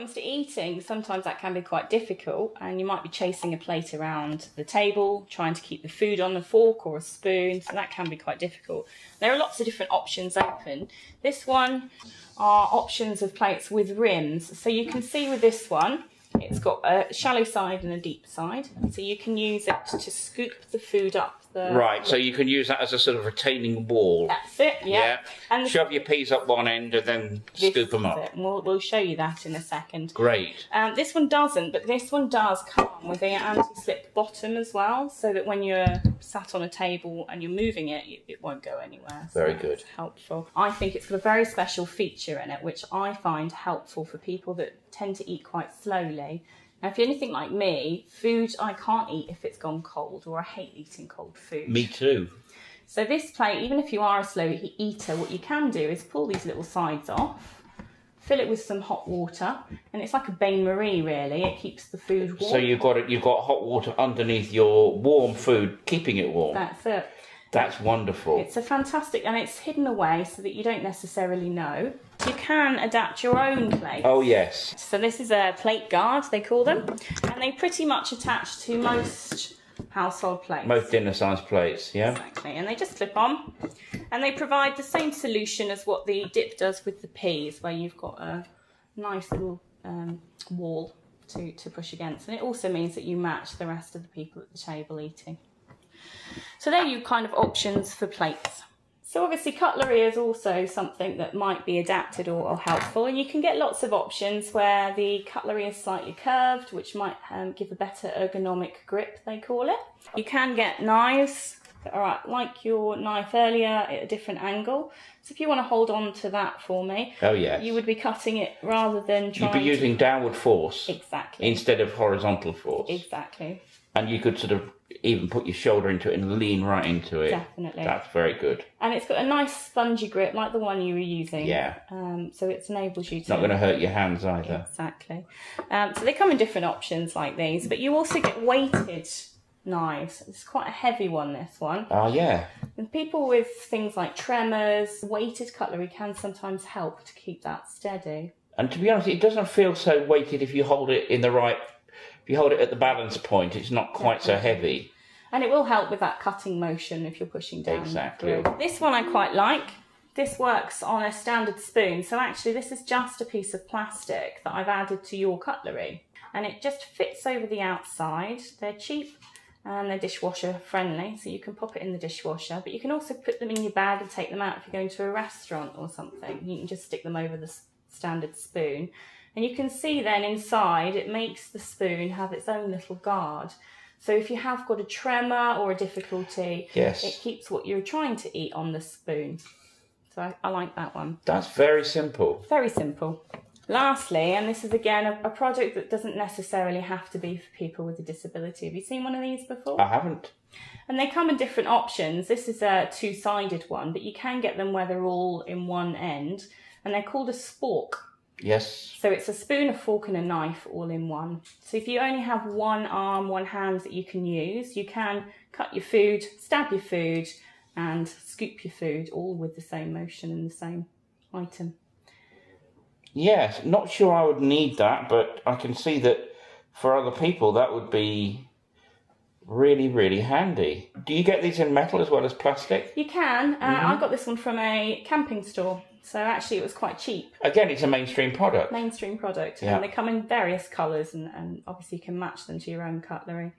comes to eating, sometimes that can be quite difficult, and you might be chasing a plate around the table, trying to keep the food on a fork or a spoon, so that can be quite difficult. There are lots of different options open. This one are options of plates with rims. So you can see with this one, it's got a shallow side and a deep side, so you can use it to scoop the food up. Right, so you can use that as a sort of retaining wall. That's it, yeah. And shove your peas up one end and then scoop them up. And we'll show you that in a second. Great. This one doesn't, but this one does come with the anti-slip bottom as well, so that when you're sat on a table and you're moving it, it won't go anywhere. So very good. Helpful. I think it's got a very special feature in it, which I find helpful for people that tend to eat quite slowly. Now, if you're anything like me, food I can't eat if it's gone cold, or I hate eating cold food. Me too. So this plate, even if you are a slow eater, what you can do is pull these little sides off, fill it with some hot water, and it's like a bain-marie really. It keeps the food warm. So you've got hot water underneath your warm food, keeping it warm. That's it. That's wonderful. It's a fantastic, and it's hidden away so that you don't necessarily know. You can adapt your own plate. Oh, yes. So this is a plate guard, they call them, and they pretty much attach to most household plates. Most dinner-sized plates, yeah. Exactly, and they just clip on, and they provide the same solution as what the dip does with the peas, where you've got a nice little wall to push against, and it also means that you match the rest of the people at the table eating. So there are your kind of options for plates. So obviously cutlery is also something that might be adapted or helpful, and you can get lots of options where the cutlery is slightly curved, which might give a better ergonomic grip, they call it. You can get knives that are like your knife earlier at a different angle. So if you want to hold on to that for me, oh yes, you would be cutting it rather than trying You'd be using downward force. Exactly. Instead of horizontal force. Exactly. And you could sort of even put your shoulder into it and lean right into it. Definitely. That's very good. And it's got a nice spongy grip like the one you were using. Yeah. So it enables you to... Not going to hurt your hands either. Exactly. So they come in different options like these, but you also get weighted knives. It's quite a heavy one, this one. Oh, yeah. And people with things like tremors, weighted cutlery can sometimes help to keep that steady. And to be honest, it doesn't feel so weighted if you hold it in the right... If you hold it at the balance point, it's not quite so heavy. And it will help with that cutting motion if you're pushing down. Exactly. Through. This one I quite like. This works on a standard spoon. So actually this is just a piece of plastic that I've added to your cutlery. And it just fits over the outside. They're cheap and they're dishwasher friendly. So you can pop it in the dishwasher. But you can also put them in your bag and take them out if you're going to a restaurant or something. You can just stick them over the standard spoon. And you can see then inside, it makes the spoon have its own little guard. So if you have got a tremor or a difficulty, yes, it keeps what you're trying to eat on the spoon. So I like that one. That's very simple. Very simple. Lastly, and this is again a product that doesn't necessarily have to be for people with a disability. Have you seen one of these before? I haven't. And they come in different options. This is a two-sided one, but you can get them where they're all in one end. And they're called a spork. Yes. So it's a spoon, a fork and a knife all in one. So if you only have one arm, one hand that you can use, you can cut your food, stab your food and scoop your food all with the same motion and the same item. Yes, not sure I would need that, but I can see that for other people that would be really, really handy. Do you get these in metal as well as plastic? You can. I got this one from a camping store. So actually it was quite cheap. Again, it's a mainstream product. Mainstream product. Yeah. And they come in various colours and obviously you can match them to your own cutlery.